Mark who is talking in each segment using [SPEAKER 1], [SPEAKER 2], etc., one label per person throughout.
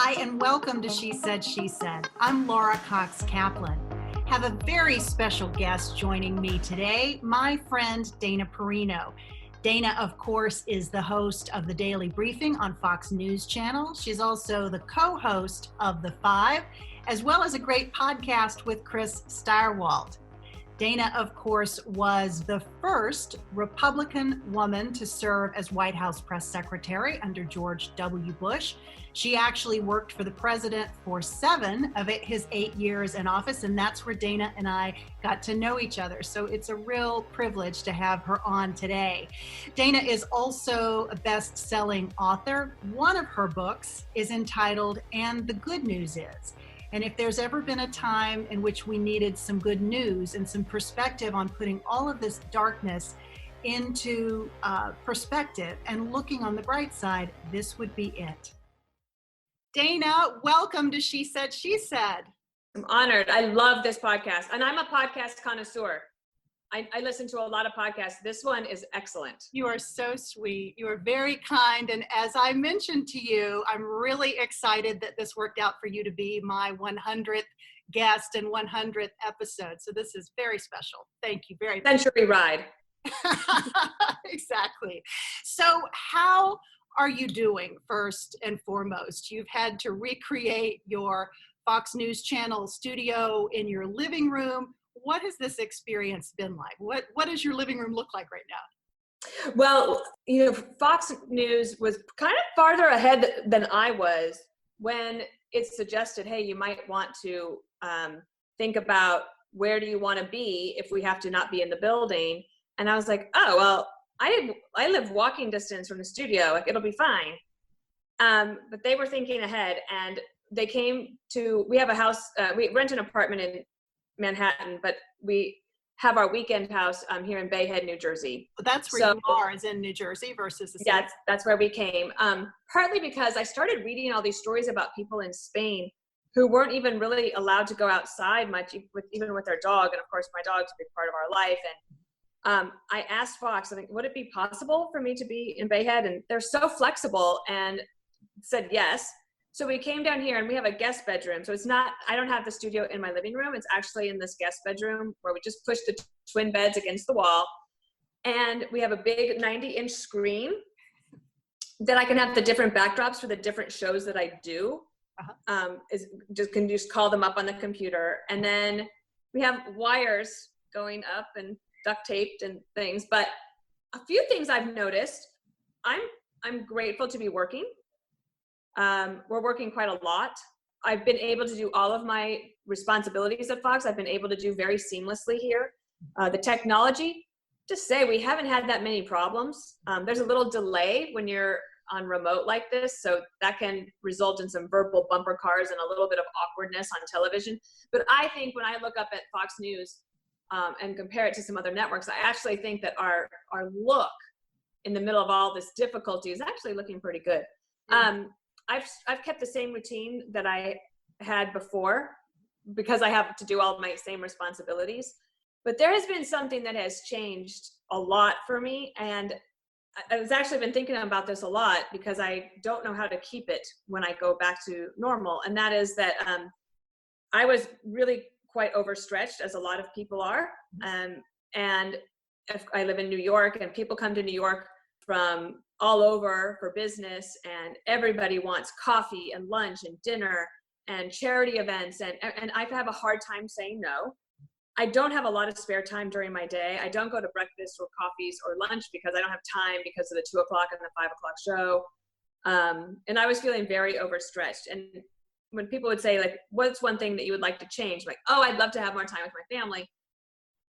[SPEAKER 1] Hi, and welcome to She Said, She Said. I'm Laura Cox Kaplan. Have a very special guest joining me today, my friend Dana Perino. Dana, of course, is the host of the Daily Briefing on Fox News Channel. She's also the co-host of The Five, as well as a great podcast with Chris Stirewalt. Dana, of course, was the first Republican woman to serve as White House press secretary under George W. Bush. She actually worked for the president for 7 of his 8 years in office, and that's where Dana and I got to know each other. So it's a real privilege to have her on today. Dana is also a best-selling author. One of her books is entitled "And the Good News Is." And if there's ever been a time in which we needed some good news and some perspective on putting all of this darkness into perspective and looking on the bright side, this would be it. Dana, welcome to She Said, She Said.
[SPEAKER 2] I'm honored. I love this podcast. And I'm a podcast connoisseur. I listen to a lot of podcasts. This one is excellent.
[SPEAKER 1] You are so sweet. You are very kind. And as I mentioned to you, I'm really excited that this worked out for you to be my 100th guest and 100th episode. So this is very special. Thank you very much.
[SPEAKER 2] Century ride.
[SPEAKER 1] Exactly. So how are you doing first and foremost? You've had to recreate your Fox News Channel studio in your living room. What has this experience been like? What does your living room look like right now?
[SPEAKER 2] Well, Fox News was kind of farther ahead than I was when it suggested, hey, you might want to think about where do you want to be if we have to not be in the building. And I was like, oh, well, I live walking distance from the studio. Like, it'll be fine. But they were thinking ahead, and they came to, we have a house, we rent an apartment in Manhattan, but we have our weekend house here in Bay Head, New Jersey.
[SPEAKER 1] That's where you are, is in New Jersey versus the city.
[SPEAKER 2] Yeah, that's where we came. Partly because I started reading all these stories about people in Spain who weren't even really allowed to go outside much, even with their dog. And of course, my dog's a big part of our life. And I asked Fox, I think, would it be possible for me to be in Bay Head? And they're so flexible, and said yes. So we came down here, and we have a guest bedroom. So it's not, I don't have the studio in my living room. It's actually in this guest bedroom where we just push the twin beds against the wall. And we have a big 90-inch screen that I can have the different backdrops for the different shows that I do. Can just call them up on the computer. And then we have wires going up and duct taped and things. But a few things I've noticed, I'm grateful to be working. We're working quite a lot. I've been able to do all of my responsibilities at Fox. I've been able to do very seamlessly here. The technology, just say we haven't had that many problems. There's a little delay when you're on remote like this, so that can result in some verbal bumper cars and a little bit of awkwardness on television. But I think when I look up at Fox News and compare it to some other networks, I actually think that our look in the middle of all this difficulty is actually looking pretty good. I've kept the same routine that I had before because I have to do all of my same responsibilities. But there has been something that has changed a lot for me. And I've actually been thinking about this a lot because I don't know how to keep it when I go back to normal. And that is that I was really quite overstretched, as a lot of people are. And if I live in New York, and people come to New York from all over for business, and everybody wants coffee and lunch and dinner and charity events. And I have a hard time saying no. I don't have a lot of spare time during my day. I don't go to breakfast or coffees or lunch because I don't have time because of the 2 o'clock and the 5 o'clock show. And I was feeling very overstretched. And when people would say, like, what's one thing that you would like to change? I'm like, oh, I'd love to have more time with my family.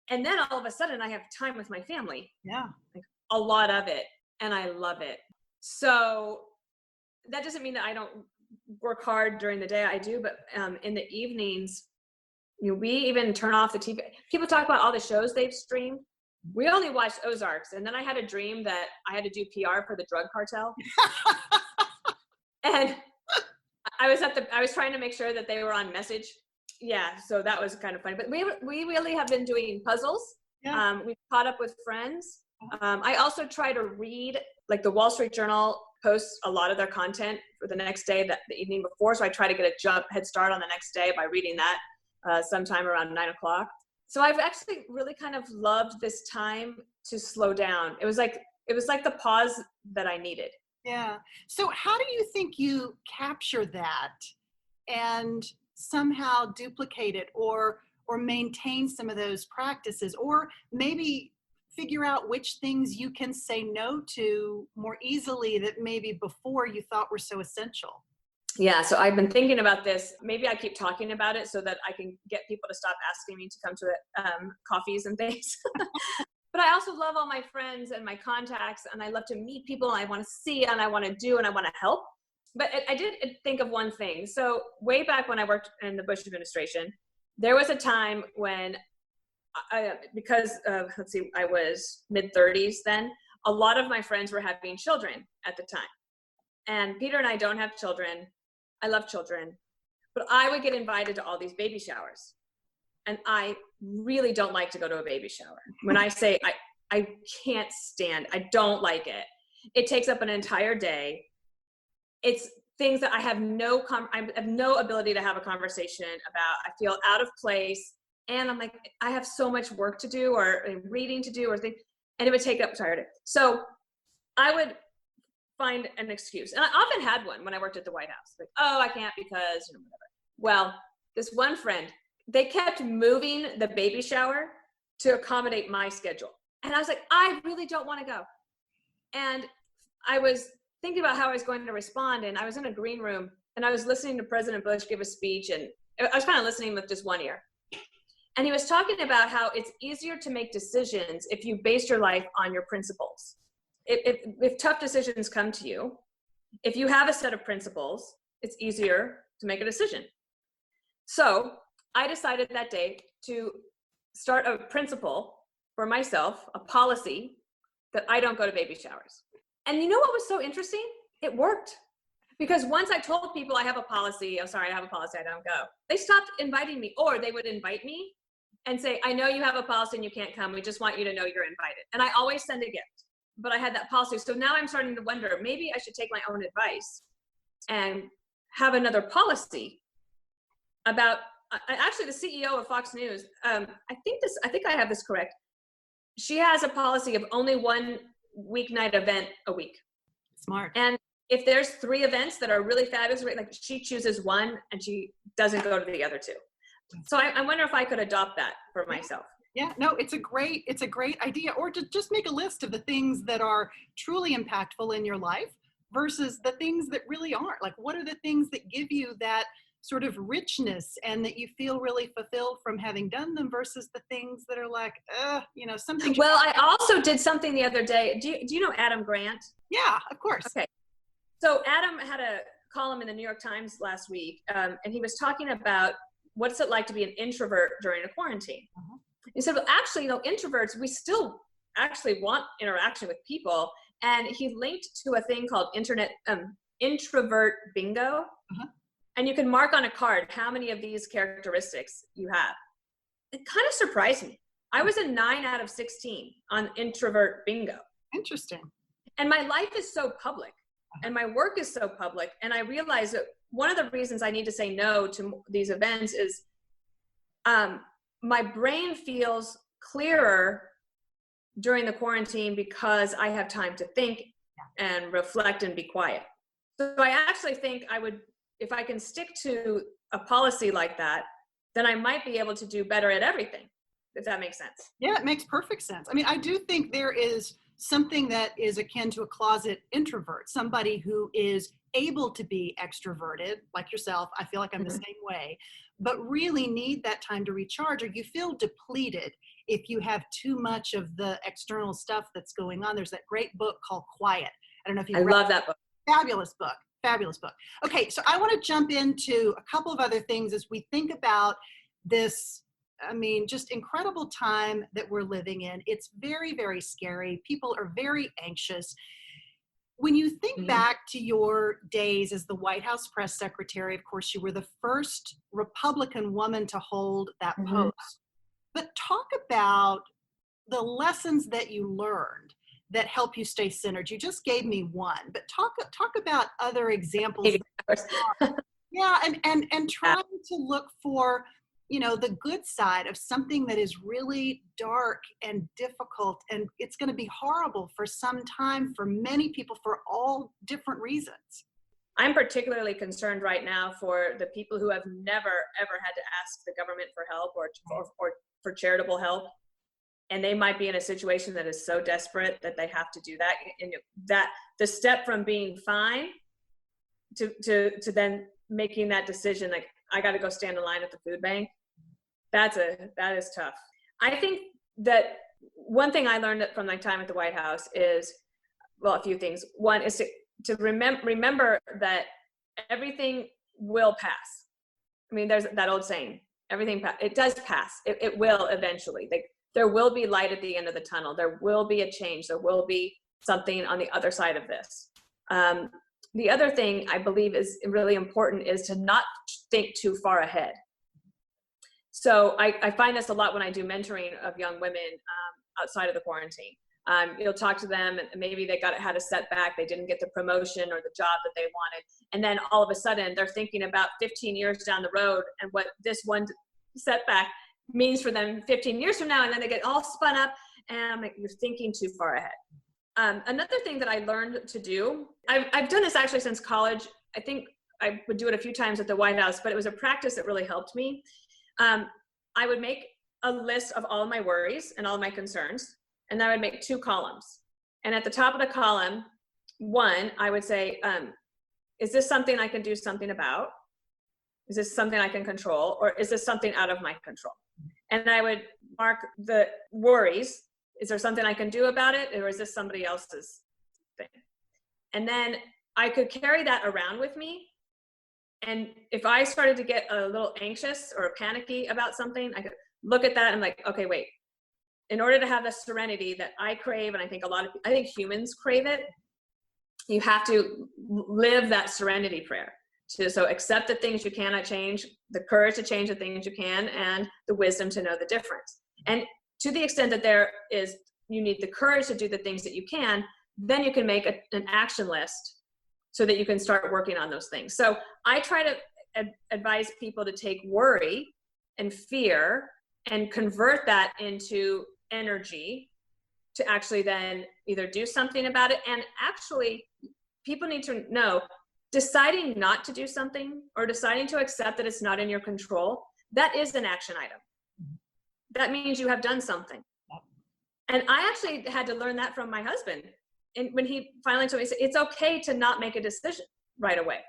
[SPEAKER 2] And then all of a sudden I have time with my family.
[SPEAKER 1] Yeah.
[SPEAKER 2] Like, a lot of it. And I love it. So that doesn't mean that I don't work hard during the day. I do, but in the evenings, we even turn off the TV. People talk about all the shows they've streamed. We only watched Ozarks. And then I had a dream that I had to do PR for the drug cartel. And I was trying to make sure that they were on message. Yeah, so that was kind of funny. But we really have been doing puzzles. Yeah. We've caught up with friends. I also try to read, like, the Wall Street Journal post a lot of their content for the next day, the evening before. So I try to get a head start on the next day by reading that sometime around 9 o'clock. So I've actually really kind of loved this time to slow down. It was like the pause that I needed.
[SPEAKER 1] Yeah. So how do you think you capture that and somehow duplicate it or maintain some of those practices, or maybe figure out which things you can say no to more easily that maybe before you thought were so essential?
[SPEAKER 2] Yeah, so I've been thinking about this. Maybe I keep talking about it so that I can get people to stop asking me to come to coffees and things. But I also love all my friends and my contacts, and I love to meet people, and I want to see, and I want to do, and I want to help. But I did think of one thing. So way back when I worked in the Bush administration, there was a time when because I was mid-30s then, a lot of my friends were having children at the time. And Peter and I don't have children. I love children. But I would get invited to all these baby showers. And I really don't like to go to a baby shower. When I say I can't stand, I don't like it. It takes up an entire day. It's things that I have no ability to have a conversation about. I feel out of place. And I'm like, I have so much work to do or reading to do or things. And it would take up entire day. So I would find an excuse. And I often had one when I worked at the White House. Like, oh, I can't because, whatever. Well, this one friend, they kept moving the baby shower to accommodate my schedule. And I was like, I really don't want to go. And I was thinking about how I was going to respond. And I was in a green room and I was listening to President Bush give a speech. And I was kind of listening with just one ear. And he was talking about how it's easier to make decisions if you base your life on your principles. If tough decisions come to you, if you have a set of principles, it's easier to make a decision. So I decided that day to start a principle for myself, a policy that I don't go to baby showers. And you know what was so interesting? It worked. Because once I told people I have a policy, I have a policy, I don't go. They stopped inviting me, or they would invite me and say, I know you have a policy and you can't come. We just want you to know you're invited. And I always send a gift. But I had that policy. So now I'm starting to wonder, maybe I should take my own advice and have another policy about, actually the CEO of Fox News, I think I have this correct. She has a policy of only one weeknight event a week.
[SPEAKER 1] Smart.
[SPEAKER 2] And if there's 3 events that are really fabulous, like she chooses one and she doesn't go to the other 2. So I wonder if I could adopt that for myself.
[SPEAKER 1] Yeah, no, it's a great idea. Or to just make a list of the things that are truly impactful in your life versus the things that really aren't. Like, what are the things that give you that sort of richness and that you feel really fulfilled from having done them versus the things that are like, something.
[SPEAKER 2] Well, I also did something the other day. Do you know Adam Grant?
[SPEAKER 1] Yeah, of course.
[SPEAKER 2] Okay. So Adam had a column in the New York Times last week, and he was talking about what's it like to be an introvert during a quarantine. Uh-huh. He said, well, actually, introverts, we still actually want interaction with people. And he linked to a thing called introvert bingo. Uh-huh. And you can mark on a card how many of these characteristics you have. It kind of surprised me. I was a 9 out of 16 on introvert bingo.
[SPEAKER 1] Interesting.
[SPEAKER 2] And my life is so public and my work is so public. And I realized that one of the reasons I need to say no to these events is my brain feels clearer during the quarantine because I have time to think and reflect and be quiet. So I actually think I would, if I can stick to a policy like that, then I might be able to do better at everything, if that makes sense.
[SPEAKER 1] Yeah, it makes perfect sense. I mean, I do think there is something that is akin to a closet introvert, somebody who is able to be extroverted, like yourself. I feel like I'm the same way, but really need that time to recharge, or you feel depleted if you have too much of the external stuff that's going on. There's that great book called Quiet. I don't know if you've read
[SPEAKER 2] love that book.
[SPEAKER 1] Fabulous book. Fabulous book. Okay, so I want to jump into a couple of other things as we think about this, just incredible time that we're living in. It's very, very scary. People are very anxious. When you think back to your days as the White House press secretary, of course, you were the first Republican woman to hold that post. But talk about the lessons that you learned that help you stay centered? You just gave me one, but talk about other examples. Yeah, and trying to look for, the good side of something that is really dark and difficult, and it's going to be horrible for some time for many people for all different reasons.
[SPEAKER 2] I'm particularly concerned right now for the people who have never, ever had to ask the government for help or for charitable help. And they might be in a situation that is so desperate that they have to do that. And that the step from being fine to then making that decision, like, I got to go stand in line at the food bank. That is tough. I think that one thing I learned from my time at the White House is, well, a few things. One is to remember that everything will pass. I mean, there's that old saying, it does pass. It will eventually. Like, there will be light at the end of the tunnel. There will be a change. There will be something on the other side of this. The other thing I believe is really important is to not think too far ahead. So I find this a lot when I do mentoring of young women outside of the quarantine. You'll talk to them, and maybe they had a setback, they didn't get the promotion or the job that they wanted, and then all of a sudden they're thinking about 15 years down the road and what this one setback means for them 15 years from now, and then they get all spun up, and I'm like, you're thinking too far ahead. Another thing that I learned to do, I've done this actually since college. I think I would do it a few times at the White House, but it was a practice that really helped me. I would make a list of all of my worries and all of my concerns, and then I would make 2 columns. And at the top of the column, one, I would say, is this something I can do something about? Is this something I can control? Or is this something out of my control? And I would mark the worries. Is there something I can do about it? Or is this somebody else's thing? And then I could carry that around with me. And if I started to get a little anxious or panicky about something, I could look at that and I'm like, okay, wait. In order to have the serenity that I crave, and I think humans crave it, you have to live that serenity prayer. So accept the things you cannot change, the courage to change the things you can, and the wisdom to know the difference. And to the extent that you need the courage to do the things that you can, then you can make an action list so that you can start working on those things. So I try to advise people to take worry and fear and convert that into energy to actually then either do something about it. And actually, people need to know, deciding not to do something or deciding to accept that it's not in your control, that is an action item. That means you have done something. And I actually had to learn that from my husband. And when he finally told me, he said, it's okay to not make a decision right away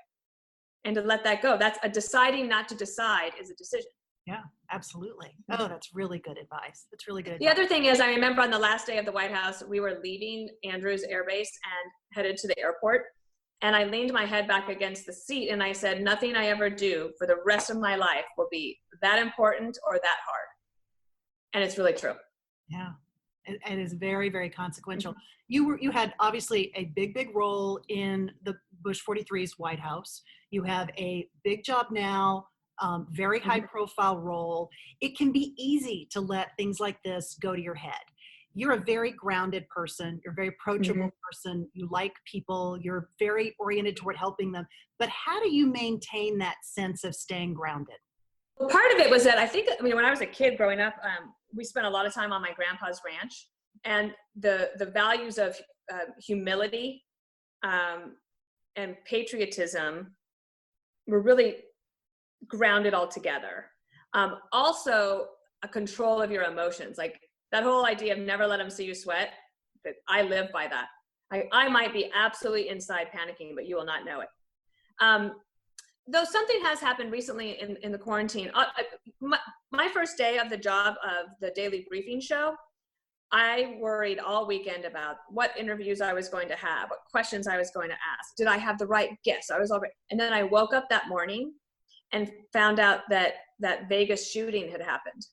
[SPEAKER 2] and to let that go. That's deciding not to decide is a decision.
[SPEAKER 1] Yeah, absolutely. Oh, that's really good advice. That's really good advice.
[SPEAKER 2] The other thing is, I remember on the last day of the White House, we were leaving Andrews Air Base and headed to the airport. And I leaned my head back against the seat and I said, nothing I ever do for the rest of my life will be that important or that hard. And it's really true.
[SPEAKER 1] Yeah. It is very, very consequential. You had obviously a big role in the Bush 43's White House. You have a big job now, very high profile role. It can be easy to let things like this go to your head. You're a very grounded person. You're a very approachable person. You like people. You're very oriented toward helping them. But how do you maintain that sense of staying grounded?
[SPEAKER 2] Well, part of it was that when I was a kid growing up, we spent a lot of time on my grandpa's ranch, and the values of humility and patriotism were really grounded all together. Also, a control of your emotions, like that whole idea of never let them see you sweat. That I live by that. I might be absolutely inside panicking, but you will not know it. Though something has happened recently in the quarantine. My first day of the job of the daily briefing show, I worried all weekend about what interviews I was going to have, what questions I was going to ask. Did I have the right guess? And then I woke up that morning and found out that Vegas shooting had happened.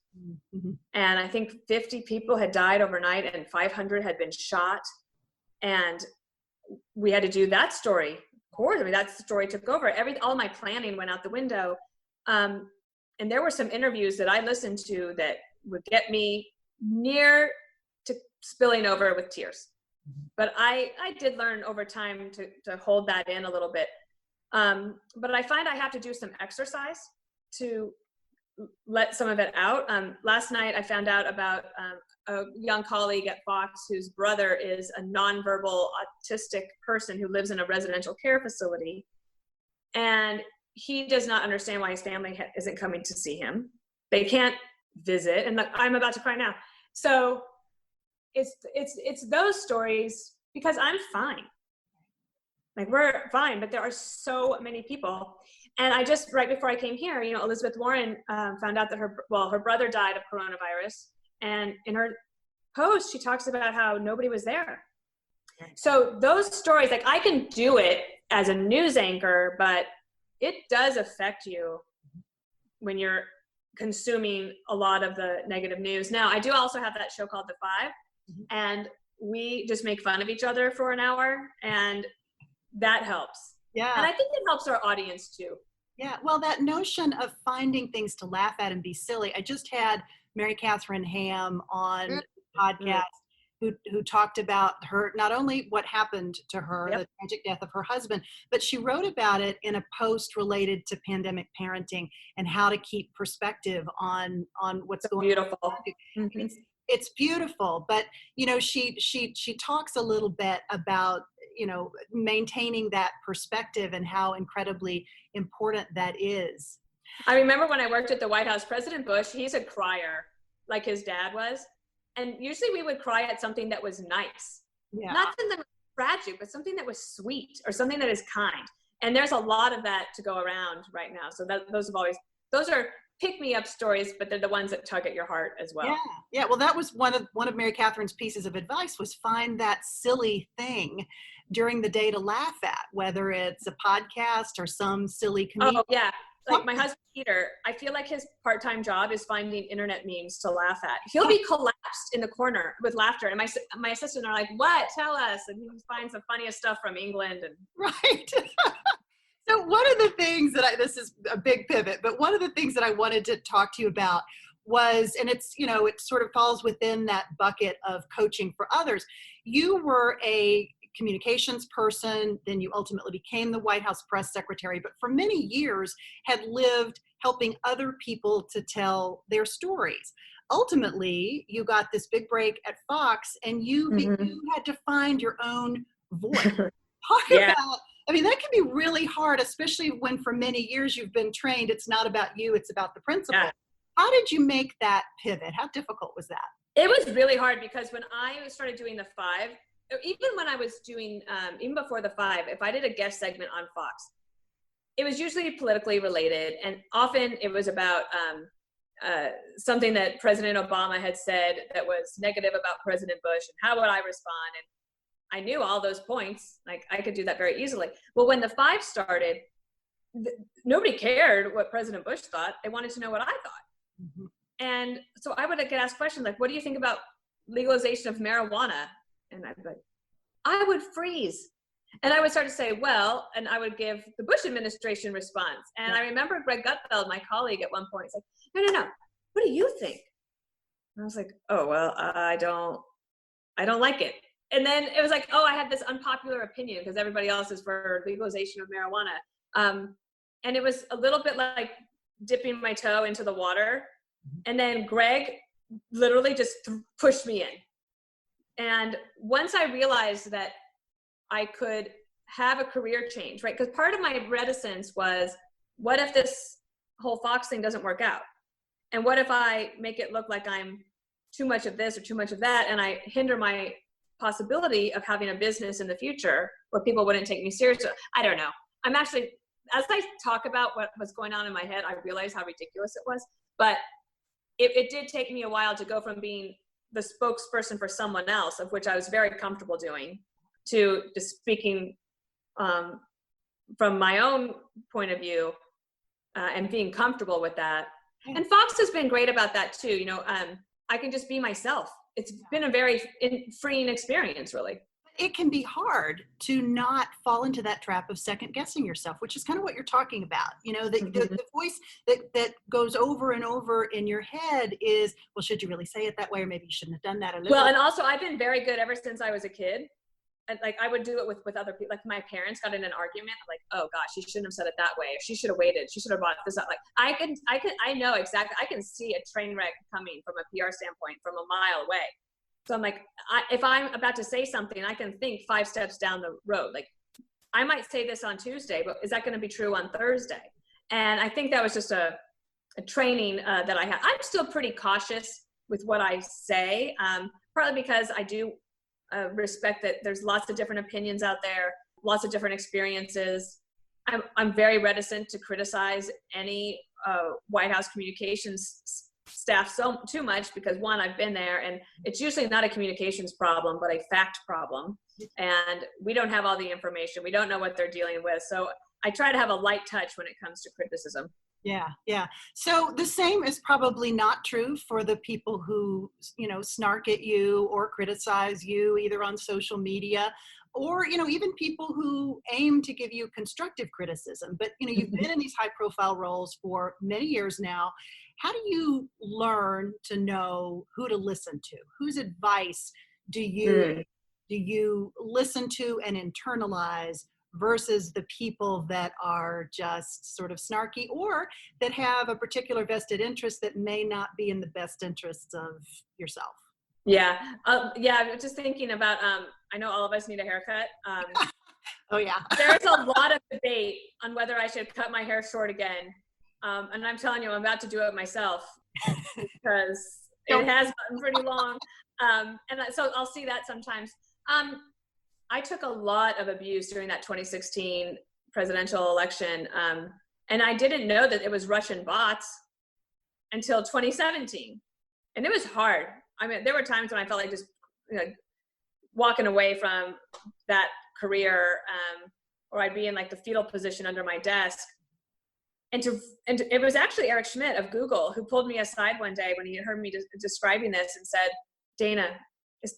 [SPEAKER 2] And I think 50 people had died overnight and 500 had been shot. And we had to do that story. Of course, that story took over. All my planning went out the window. And there were some interviews that I listened to that would get me near to spilling over with tears. But I did learn over time to hold that in a little bit. But I find I have to do some exercise to let some of it out. Last night I found out about a young colleague at Fox whose brother is a nonverbal autistic person who lives in a residential care facility. And he does not understand why his family isn't coming to see him. They can't visit, and I'm about to cry now. So it's those stories, because I'm fine. Like, we're fine, but there are so many people. And I just, right before I came here, Elizabeth Warren found out that her brother died of coronavirus. And in her post, she talks about how nobody was there. So those stories, like, I can do it as a news anchor, but it does affect you when you're consuming a lot of the negative news. Now, I do also have that show called The Five, and we just make fun of each other for an hour, and that helps.
[SPEAKER 1] Yeah.
[SPEAKER 2] And I think it helps our audience too.
[SPEAKER 1] Yeah. Well, that notion of finding things to laugh at and be silly. I just had Mary Catherine Ham on the podcast who talked about her, not only what happened to her, the tragic death of her husband, but she wrote about it in a post related to pandemic parenting and how to keep perspective on what's going
[SPEAKER 2] beautiful.
[SPEAKER 1] on.
[SPEAKER 2] Mm-hmm.
[SPEAKER 1] It's beautiful, but she talks a little bit about maintaining that perspective and how incredibly important that is.
[SPEAKER 2] I remember when I worked at the White House, President Bush, he's a crier like his dad was. And usually we would cry at something that was nice. Yeah. Not something that was tragic, but something that was sweet or something that is kind. And there's a lot of that to go around right now. So those are pick-me-up stories, but they're the ones that tug at your heart as well.
[SPEAKER 1] Yeah. Well, that was one of Mary Catherine's pieces of advice, was find that silly thing during the day to laugh at, whether it's a podcast or some silly comedian.
[SPEAKER 2] Oh, yeah. Like my husband, Peter, I feel like his part-time job is finding internet memes to laugh at. He'll be collapsed in the corner with laughter. And my assistant are like, what? Tell us. And he finds the funniest stuff from England. And
[SPEAKER 1] right. So one of the things this is a big pivot, but one of the things that I wanted to talk to you about was, and it's, it sort of falls within that bucket of coaching for others. You were a communications person, then you ultimately became the White House press secretary, but for many years had lived helping other people to tell their stories. Ultimately, you got this big break at Fox, and you had to find your own voice. Talk about, I mean, that can be really hard, especially when for many years you've been trained, it's not about you, it's about the principal. Yeah. How did you make that pivot? How difficult was that?
[SPEAKER 2] It was really hard, because when I started doing The Five, even when I was doing, even before The Five, if I did a guest segment on Fox, it was usually politically related. And often it was about something that President Obama had said that was negative about President Bush, and how would I respond? And I knew all those points. Like, I could do that very easily. Well, when The Five started, nobody cared what President Bush thought. They wanted to know what I thought. Mm-hmm. And so I would get asked questions like, what do you think about legalization of marijuana? And I'd be like, I would freeze. And I would start to say, well, and I would give the Bush administration response. And I remember Greg Gutfeld, my colleague, at one point said, no, what do you think? And I was like, oh, well, I don't like it. And then it was like, oh, I had this unpopular opinion because everybody else is for legalization of marijuana. And it was a little bit like dipping my toe into the water. And then Greg literally just pushed me in. And once I realized that I could have a career change, right? Because part of my reticence was, what if this whole Fox thing doesn't work out? And what if I make it look like I'm too much of this or too much of that, and I hinder my possibility of having a business in the future where people wouldn't take me seriously? I don't know. I'm actually, as I talk about what was going on in my head, I realize how ridiculous it was. But it did take me a while to go from being the spokesperson for someone else, of which I was very comfortable doing, to just speaking from my own point of view and being comfortable with that. And Fox has been great about that too. I can just be myself. It's been a very freeing experience, really.
[SPEAKER 1] It can be hard to not fall into that trap of second guessing yourself, which is kind of what you're talking about. The voice that goes over and over in your head is, well, should you really say it that way? Or maybe you shouldn't have done that.
[SPEAKER 2] Well, and also I've been very good ever since I was a kid like I would do it with other people. Like my parents got in an argument. I'm like, oh gosh, she shouldn't have said it that way. Or she should have waited. She should have brought this up. Like I know exactly. I can see a train wreck coming from a PR standpoint from a mile away. So I'm like, if I'm about to say something, I can think 5 steps down the road. Like I might say this on Tuesday, but is that going to be true on Thursday? And I think that was just a training that I had. I'm still pretty cautious with what I say, partly because I do respect that there's lots of different opinions out there, lots of different experiences. I'm very reticent to criticize any White House communications staff too much because one, I've been there, and it's usually not a communications problem, but a fact problem. And we don't have all the information. We don't know what they're dealing with. So I try to have a light touch when it comes to criticism.
[SPEAKER 1] Yeah. Yeah. So the same is probably not true for the people who, snark at you or criticize you either on social media or, even people who aim to give you constructive criticism. But, you've been in these high profile roles for many years now. How do you learn to know who to listen to? Whose advice do you listen to and internalize versus the people that are just sort of snarky or that have a particular vested interest that may not be in the best interests of yourself?
[SPEAKER 2] Yeah. I was just thinking about, I know all of us need a haircut.
[SPEAKER 1] Oh yeah.
[SPEAKER 2] There's a lot of debate on whether I should cut my hair short again. And I'm telling you, I'm about to do it myself because it has gotten pretty long. So I'll see that sometimes. I took a lot of abuse during that 2016 presidential election. And I didn't know that it was Russian bots until 2017. And it was hard. I mean, there were times when I felt like just walking away from that career, or I'd be in like the fetal position under my desk. And it was actually Eric Schmidt of Google who pulled me aside one day when he heard me describing this and said, Dana,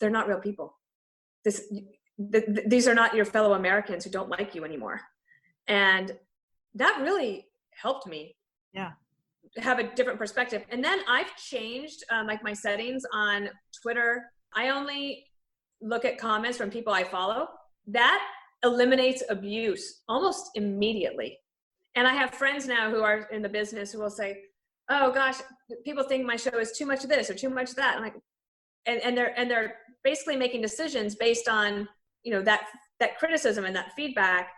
[SPEAKER 2] they're not real people. These are not your fellow Americans who don't like you anymore. And that really helped me have a different perspective. And then I've changed like my settings on Twitter. I only look at comments from people I follow. That eliminates abuse almost immediately. And I have friends now who are in the business who will say, oh gosh, people think my show is too much of this or too much of that. I'm like, and they're basically making decisions based on, that criticism and that feedback.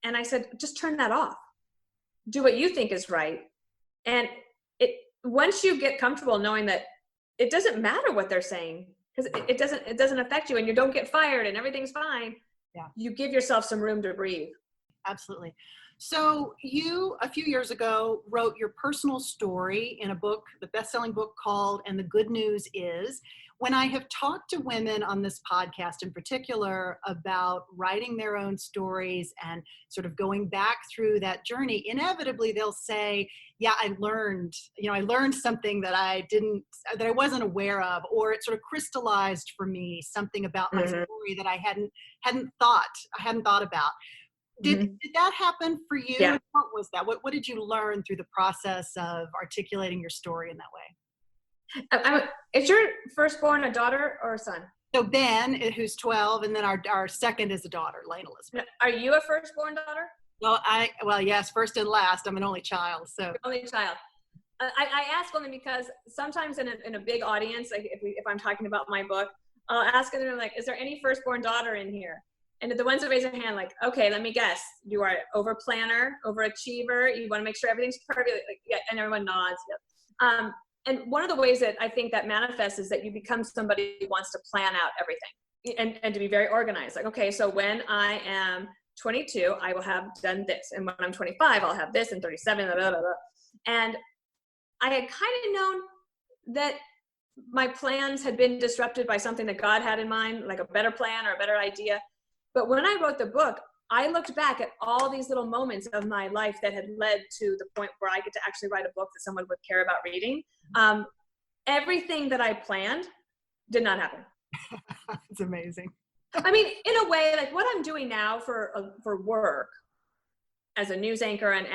[SPEAKER 2] And I said, just turn that off. Do what you think is right. And once you get comfortable knowing that it doesn't matter what they're saying, because it doesn't affect you and you don't get fired and everything's fine. Yeah. You give yourself some room to breathe.
[SPEAKER 1] Absolutely. So you, a few years ago, wrote your personal story in a book, the best-selling book called And the Good News Is. When I have talked to women on this podcast in particular about writing their own stories and sort of going back through that journey, inevitably they'll say, yeah, I learned something that I wasn't aware of, or it sort of crystallized for me something about my story that I hadn't thought about. Did that happen for you?
[SPEAKER 2] Yeah.
[SPEAKER 1] What was that? What did you learn through the process of articulating your story in that way?
[SPEAKER 2] Is your firstborn a daughter or a son?
[SPEAKER 1] So Ben, who's 12, and then our second is a daughter, Lane Elizabeth.
[SPEAKER 2] Are you a firstborn daughter?
[SPEAKER 1] Well, yes, first and last. I'm an only child. So
[SPEAKER 2] only child. I ask only because sometimes in a big audience, like if I'm talking about my book, I'll ask them like, is there any firstborn daughter in here? And the ones that raise their hand, like, okay, let me guess. You are over planner, overachiever. You want to make sure everything's perfect. Like, yeah, and everyone nods. Yep. And one of the ways that I think that manifests is that you become somebody who wants to plan out everything and to be very organized. Like, okay, so when I am 22, I will have done this. And when I'm 25, I'll have this, and 37, blah, blah, blah, blah. And I had kind of known that my plans had been disrupted by something that God had in mind, like a better plan or a better idea. But when I wrote the book, I looked back at all these little moments of my life that had led to the point where I get to actually write a book that someone would care about reading. Everything that I planned did not happen.
[SPEAKER 1] It's amazing.
[SPEAKER 2] I mean, in a way, like what I'm doing now for work as a news anchor and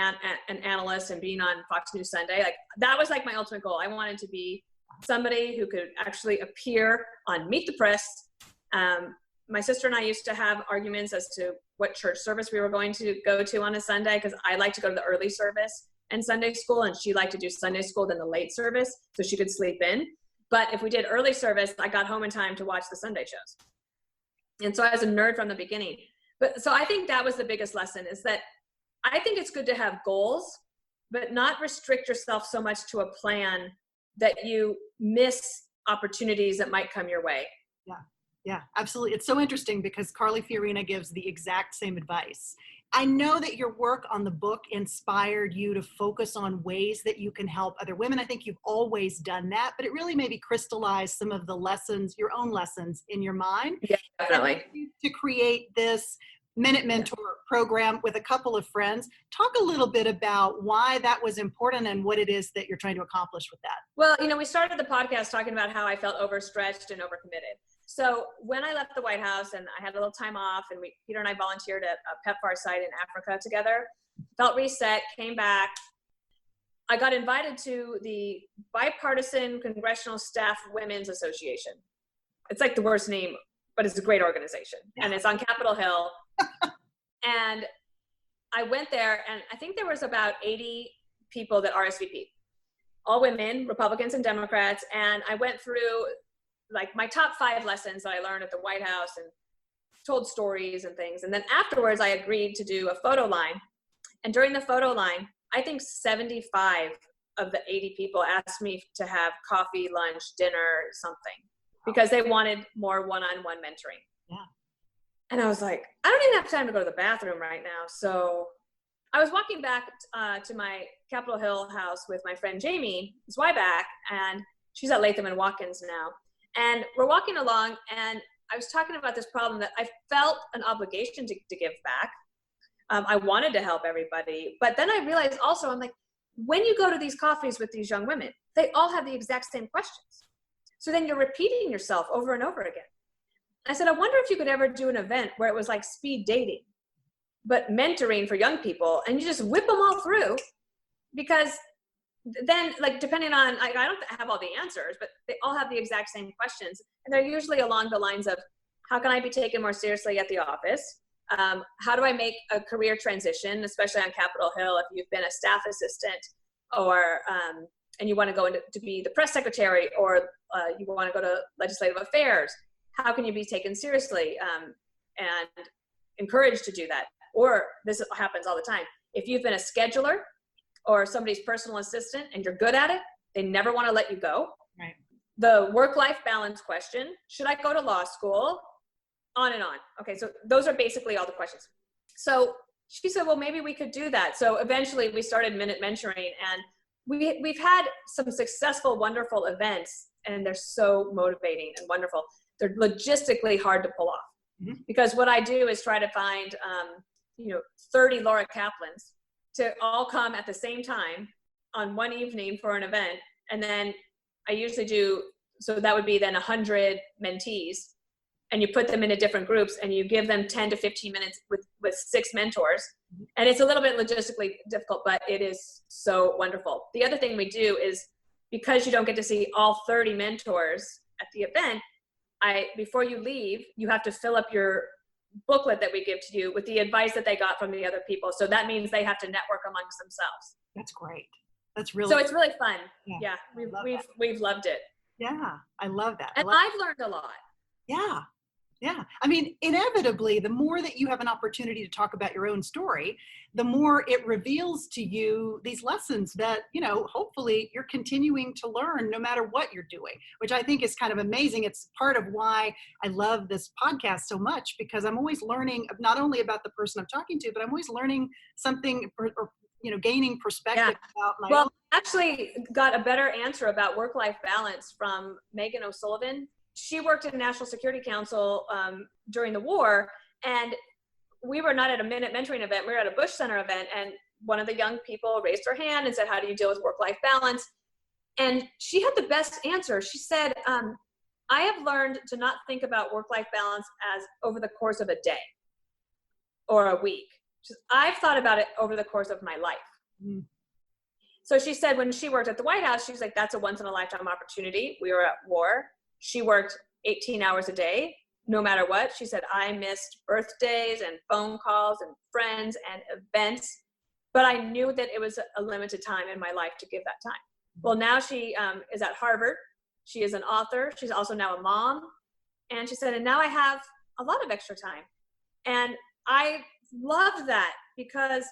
[SPEAKER 2] an analyst and being on Fox News Sunday, like that was like my ultimate goal. I wanted to be somebody who could actually appear on Meet the Press my sister and I used to have arguments as to what church service we were going to go to on a Sunday, because I like to go to the early service and Sunday school, and she liked to do Sunday school then the late service so she could sleep in. But if we did early service, I got home in time to watch the Sunday shows. And so I was a nerd from the beginning. But so I think that was the biggest lesson, is that I think it's good to have goals, but not restrict yourself so much to a plan that you miss opportunities that might come your way.
[SPEAKER 1] Yeah, absolutely. It's so interesting because Carly Fiorina gives the exact same advice. I know that your work on the book inspired you to focus on ways that you can help other women. I think you've always done that, but it really maybe crystallized some of the lessons, your own lessons in your mind.
[SPEAKER 2] Yeah, definitely.
[SPEAKER 1] To create this Minute Mentor program with a couple of friends. Talk a little bit about why that was important and what it is that you're trying to accomplish with that.
[SPEAKER 2] Well, we started the podcast talking about how I felt overstretched and overcommitted. So when I left the White House and I had a little time off, and Peter and I volunteered at a PEPFAR site in Africa together, felt reset, came back. I got invited to the Bipartisan Congressional Staff Women's Association. It's like the worst name, but it's a great organization. Yeah. And it's on Capitol Hill. And I went there, and I think there was about 80 people that RSVP'd, all women, Republicans and Democrats. And I went through like my top 5 lessons that I learned at the White House and told stories and things. And then afterwards I agreed to do a photo line. And during the photo line, I think 75 of the 80 people asked me to have coffee, lunch, dinner, something, because they wanted more one-on-one mentoring.
[SPEAKER 1] Yeah.
[SPEAKER 2] And I was like, I don't even have time to go to the bathroom right now. So I was walking back to my Capitol Hill house with my friend Jamie Zweiback, and she's at Latham and Watkins now. And we're walking along, and I was talking about this problem that I felt an obligation to give back. I wanted to help everybody. But then I realized also, I'm like, when you go to these coffees with these young women, they all have the exact same questions. So then you're repeating yourself over and over again. I said, I wonder if you could ever do an event where it was like speed dating, but mentoring for young people, and you just whip them all through, because then, like, depending on, I don't have all the answers, but they all have the exact same questions. And they're usually along the lines of, how can I be taken more seriously at the office? How do I make a career transition, especially on Capitol Hill, if you've been a staff assistant, or, and you want to go into to be the press secretary, or you want to go to legislative affairs? How can you be taken seriously and encouraged to do that? Or this happens all the time. If you've been a scheduler or somebody's personal assistant and you're good at it, they never want to let you go.
[SPEAKER 1] Right.
[SPEAKER 2] The work-life balance question, should I go to law school? On and on. Okay, so those are basically all the questions. So she said, well, maybe we could do that. So eventually we started Minute Mentoring, and we've had some successful, wonderful events, and they're so motivating and wonderful. They're logistically hard to pull off. Mm-hmm. Because what I do is try to find, 30 Laura Kaplans to all come at the same time on one evening for an event. And then I usually do, so that would be then 100 mentees, and you put them into different groups, and you give them 10 to 15 minutes with 6 mentors. And it's a little bit logistically difficult, but it is so wonderful. The other thing we do is, because you don't get to see all 30 mentors at the event, before you leave, you have to fill up your booklet that we give to you with the advice that they got from the other people. So that means they have to network amongst themselves.
[SPEAKER 1] That's great. That's really,
[SPEAKER 2] so it's really fun.
[SPEAKER 1] Yeah.
[SPEAKER 2] We've loved it.
[SPEAKER 1] Yeah. I love that.
[SPEAKER 2] And I've learned a lot.
[SPEAKER 1] Yeah. Yeah. I mean, inevitably, the more that you have an opportunity to talk about your own story, the more it reveals to you these lessons that, hopefully you're continuing to learn no matter what you're doing, which I think is kind of amazing. It's part of why I love this podcast so much, because I'm always learning not only about the person I'm talking to, but I'm always learning something or gaining perspective about my own.
[SPEAKER 2] I actually got a better answer about work-life balance from Megan O'Sullivan. She worked in National Security Council during the war, and we were not at a Minute Mentoring event. We were at a Bush Center event, and one of the young people raised her hand and said, how do you deal with work-life balance? And she had the best answer. She said, I have learned to not think about work-life balance as over the course of a day or a week. I've thought about it over the course of my life. Mm. So she said when she worked at the White House, she's like, that's a once-in-a-lifetime opportunity. We were at war. She worked 18 hours a day. no matter what. She said, I missed birthdays and phone calls and friends and events, but I knew that it was a limited time in my life to give that time. Well, now she is at Harvard. She is an author. She's also now a mom. And she said, and now I have a lot of extra time. And I love that, because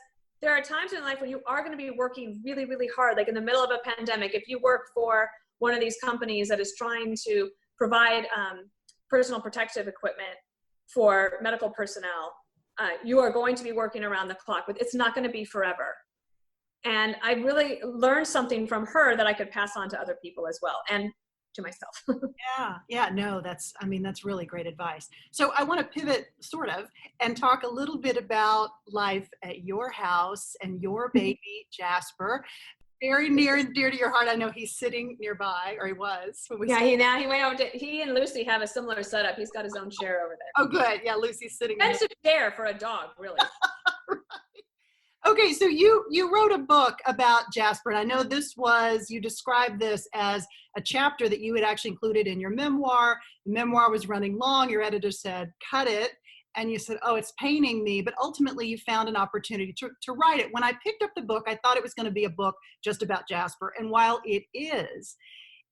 [SPEAKER 2] there are times in life when you are going to be working really, really hard, like in the middle of a pandemic. If you work for one of these companies that is trying to provide personal protective equipment for medical personnel, you are going to be working around the clock, but it's not going to be forever. And I really learned something from her that I could pass on to other people as well, and to myself.
[SPEAKER 1] No, that's really great advice. So I want to pivot sort of and talk a little bit about life at your house and your baby, Jasper. Very near and dear to your heart. I know he's sitting nearby, or he was. When we
[SPEAKER 2] he went over to, he and Lucy have a similar setup. He's got his own chair over there.
[SPEAKER 1] Oh, good. Yeah, Lucy's sitting there.
[SPEAKER 2] Expensive chair for a dog, really.
[SPEAKER 1] Right. Okay, so you wrote a book about Jasper, and I know you described this as a chapter that you had actually included in your memoir. The memoir was running long. Your editor said, cut it. And you said, oh, it's paining me. But ultimately, you found an opportunity to write it. When I picked up the book, I thought it was going to be a book just about Jasper. And while it is,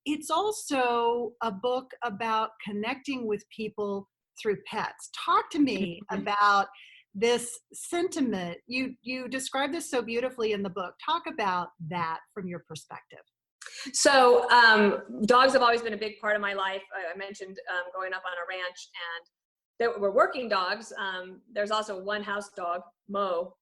[SPEAKER 1] it's also a book about connecting with people through pets. Talk to me about this sentiment. You describe this so beautifully in the book. Talk about that from your perspective.
[SPEAKER 2] So dogs have always been a big part of my life. I mentioned growing up on a ranch, and there were working dogs. There's also one house dog, Mo,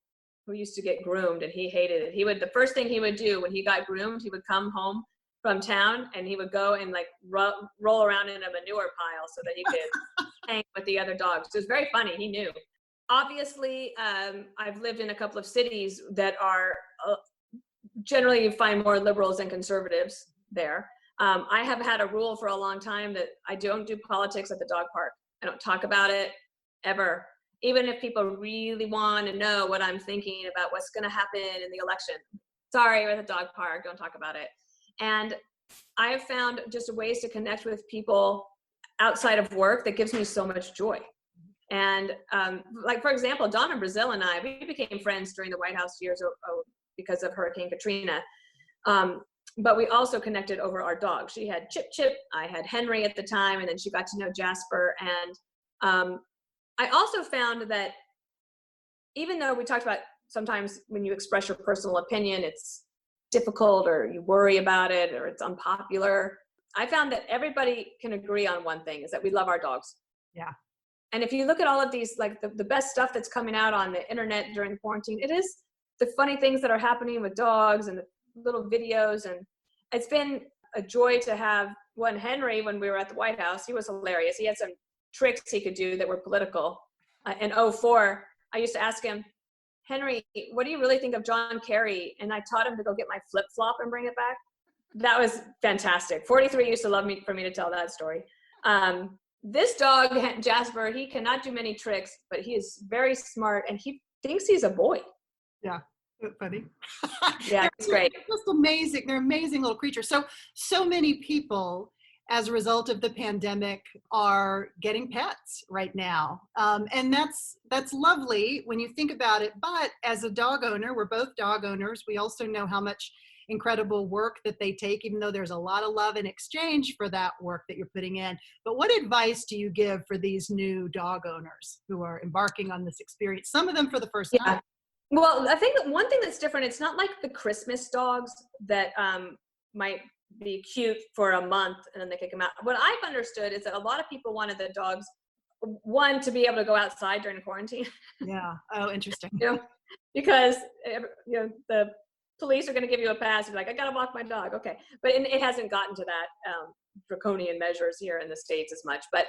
[SPEAKER 2] who used to get groomed, and he hated it. The first thing he would do when he got groomed, he would come home from town and he would go and like roll around in a manure pile so that he could hang with the other dogs. It was very funny. He knew. Obviously, I've lived in a couple of cities that are generally, you find more liberals than conservatives there. I have had a rule for a long time that I don't do politics at the dog park. I don't talk about it ever. Even if people really want to know what I'm thinking about what's going to happen in the election. Sorry, we're at the dog park, don't talk about it. And I have found just ways to connect with people outside of work that gives me so much joy. And like, for example, Donna Brazil and I, we became friends during the White House years because of Hurricane Katrina. But we also connected over our dog. She had Chip, I had Henry at the time, and then she got to know Jasper. And I also found that even though we talked about sometimes when you express your personal opinion, it's difficult, or you worry about it, or it's unpopular, I found that everybody can agree on one thing, is that we love our dogs.
[SPEAKER 1] Yeah.
[SPEAKER 2] And if you look at all of these, like the best stuff that's coming out on the internet during quarantine, it is the funny things that are happening with dogs and the little videos. And it's been a joy to have Henry, when we were at the White House, he was hilarious. He had some tricks he could do that were political. In 2004, I used to ask him, Henry, what do you really think of John Kerry? And I taught him to go get my flip-flop and bring it back. That was fantastic. 43 used to love me for me to tell that story. This dog, Jasper, he cannot do many tricks, but he is very smart, and he thinks he's a boy.
[SPEAKER 1] Yeah, that's funny.
[SPEAKER 2] Yeah, it's great.
[SPEAKER 1] Just amazing. They're amazing little creatures. So many people, as a result of the pandemic, are getting pets right now. And that's lovely when you think about it. But as a dog owner, we're both dog owners. We also know how much incredible work that they take, even though there's a lot of love in exchange for that work that you're putting in. But what advice do you give for these new dog owners who are embarking on this experience? Some of them for the first time.
[SPEAKER 2] Well, I think that one thing that's different, it's not like the Christmas dogs that might be cute for a month and then they kick them out. What I've understood is that a lot of people wanted the dogs, one, to be able to go outside during quarantine.
[SPEAKER 1] Yeah. Oh, interesting.
[SPEAKER 2] Because the police are going to give you a pass. You're like, I got to walk my dog. Okay. But it hasn't gotten to that draconian measures here in the States as much. But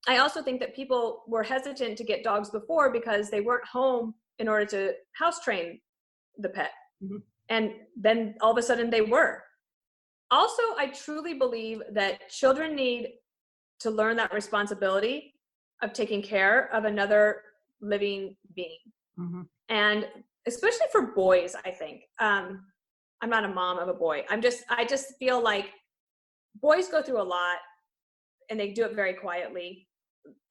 [SPEAKER 2] I also think that people were hesitant to get dogs before because they weren't home in order to house train the pet. Mm-hmm. And then all of a sudden they were. Also, I truly believe that children need to learn that responsibility of taking care of another living being. Mm-hmm. And especially for boys, I think. I'm not a mom of a boy. I just feel like boys go through a lot and they do it very quietly.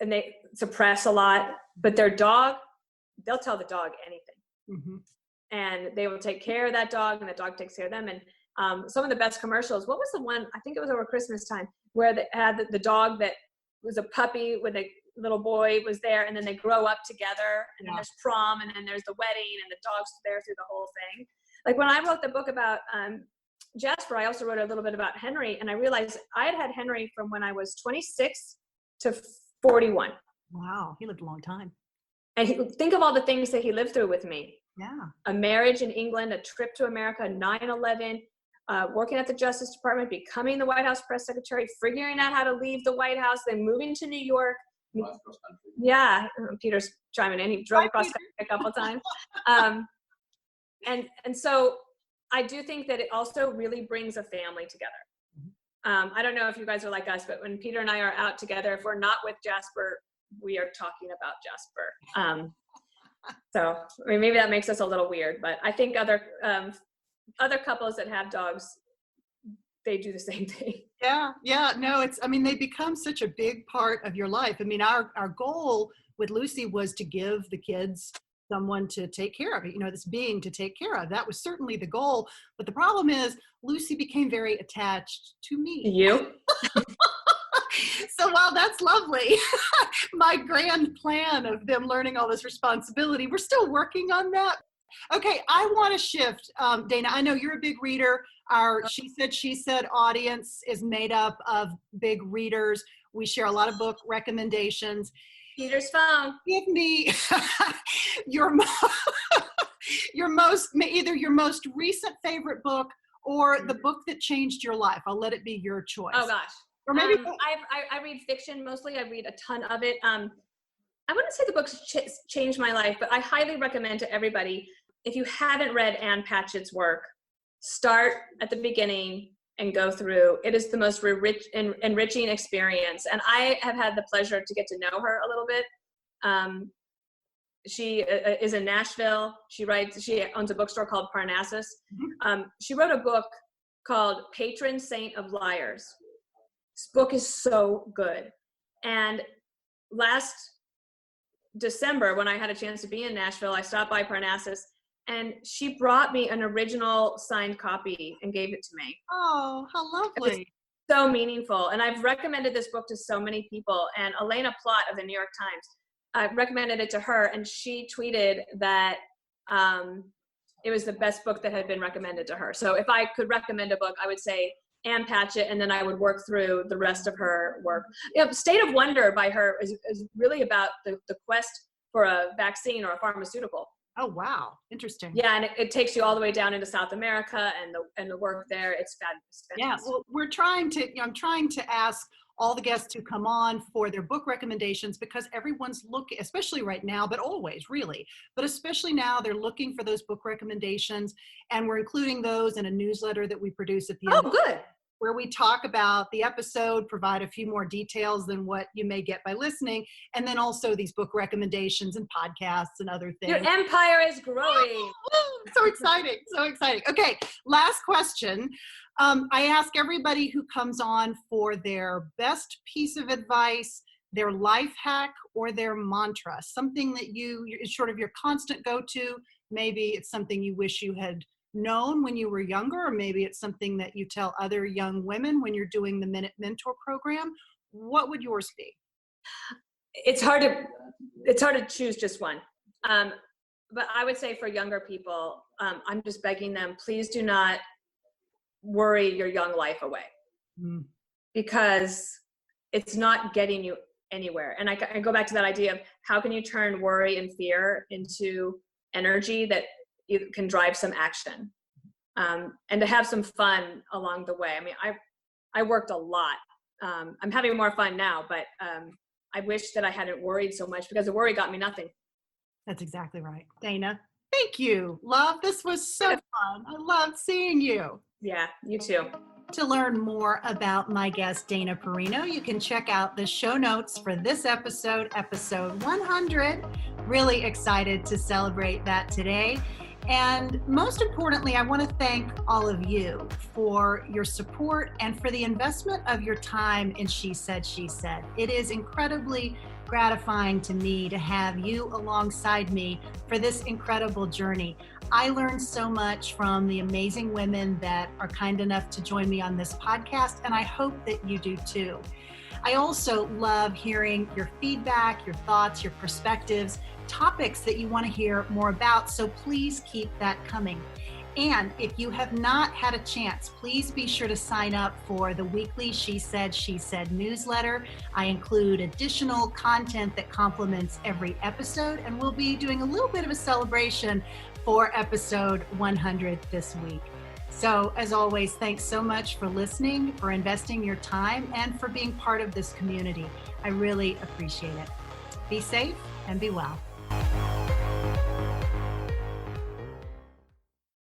[SPEAKER 2] and they suppress a lot, but their dog, they'll tell the dog anything.
[SPEAKER 1] Mm-hmm.
[SPEAKER 2] And they will take care of that dog, and the dog takes care of them. And some of the best commercials, what was the one, I think it was over Christmas time, where they had the dog that was a puppy with a little boy was there, and then they grow up together, and then there's prom, and then there's the wedding, and the dog's there through the whole thing. Like when I wrote the book about Jasper, I also wrote a little bit about Henry, and I realized I had Henry from when I was 26 to 41.
[SPEAKER 1] Wow, he lived a long time.
[SPEAKER 2] And think of all the things that he lived through with me.
[SPEAKER 1] Yeah.
[SPEAKER 2] A marriage in England, a trip to America, 9/11, working at the Justice Department, becoming the White House press secretary, figuring out how to leave the White House, then moving to New York. Yeah, Peter's chiming in. He drove across country a couple of times. And so I do think that it also really brings a family together. I don't know if you guys are like us, but when Peter and I are out together, if we're not with Jasper, we are talking about Jasper. So I mean, maybe that makes us a little weird, but I think other couples that have dogs, they do the same thing.
[SPEAKER 1] Yeah. No, they become such a big part of your life. I mean, our goal with Lucy was to give the kids someone to take care of it, this being to take care of. That was certainly the goal. But the problem is Lucy became very attached to me.
[SPEAKER 2] You?
[SPEAKER 1] So while that's lovely, my grand plan of them learning all this responsibility, we're still working on that. Okay, I want to shift. Dana, I know you're a big reader. Our She Said audience is made up of big readers. We share a lot of book recommendations.
[SPEAKER 2] Peter's phone.
[SPEAKER 1] Give me either your most recent favorite book or the book that changed your life. I'll let it be your choice.
[SPEAKER 2] Oh gosh.
[SPEAKER 1] Or maybe
[SPEAKER 2] I read fiction mostly. I read a ton of it. I wouldn't say the books changed my life, but I highly recommend to everybody, if you haven't read Ann Patchett's work, start at the beginning and go through. It is the most enriching experience. And I have had the pleasure to get to know her a little bit. She is in Nashville. She owns a bookstore called Parnassus. She wrote a book called Patron Saint of Liars. This book is so good. And last December, when I had a chance to be in Nashville, I stopped by Parnassus, and she brought me an original signed copy and gave it to me.
[SPEAKER 1] Oh, how lovely.
[SPEAKER 2] So meaningful. And I've recommended this book to so many people. And Elena Plott of the New York Times, I recommended it to her, and she tweeted that it was the best book that had been recommended to her. So if I could recommend a book, I would say Ann Patchett, and then I would work through the rest of her work. State of Wonder by her is really about the quest for a vaccine or a pharmaceutical.
[SPEAKER 1] Oh, wow. Interesting.
[SPEAKER 2] Yeah, and it takes you all the way down into South America and the work there. It's fabulous.
[SPEAKER 1] Yeah, well, I'm trying to ask all the guests who come on for their book recommendations, because everyone's looking, especially right now, but always really, but especially now, they're looking for those book recommendations, and we're including those in a newsletter that we produce at the end.
[SPEAKER 2] Oh, good.
[SPEAKER 1] Where we talk about the episode, provide a few more details than what you may get by listening, and then also these book recommendations and podcasts and other things.
[SPEAKER 2] Your empire is growing.
[SPEAKER 1] So exciting, so exciting. Okay, last question. I ask everybody who comes on for their best piece of advice, their life hack, or their mantra, something that is sort of your constant go-to. Maybe it's something you wish you had known when you were younger, or maybe it's something that you tell other young women when you're doing the Minute Mentor program. What would yours be?
[SPEAKER 2] It's hard to choose just one. But I would say for younger people, I'm just begging them, please do not worry your young life away, because it's not getting you anywhere. And I go back to that idea of how can you turn worry and fear into energy that you can drive some action, and to have some fun along the way. I mean, I worked a lot. I'm having more fun now, but I wish that I hadn't worried so much, because the worry got me nothing.
[SPEAKER 1] That's exactly right. Dana, thank you. Love, this was so fun. I loved seeing you.
[SPEAKER 2] Yeah, you too.
[SPEAKER 1] To learn more about my guest, Dana Perino, you can check out the show notes for this episode 100. Really excited to celebrate that today. And most importantly, I want to thank all of you for your support and for the investment of your time in She Said, She Said. It is incredibly gratifying to me to have you alongside me for this incredible journey. I learned so much from the amazing women that are kind enough to join me on this podcast, and I hope that you do too. I also love hearing your feedback, your thoughts, your perspectives, topics that you want to hear more about, so please keep that coming. And if you have not had a chance, please be sure to sign up for the weekly She Said, She Said newsletter. I include additional content that complements every episode, and we'll be doing a little bit of a celebration for episode 100 this week. So as always, thanks so much for listening, for investing your time, and for being part of this community. I really appreciate it. Be safe and be well.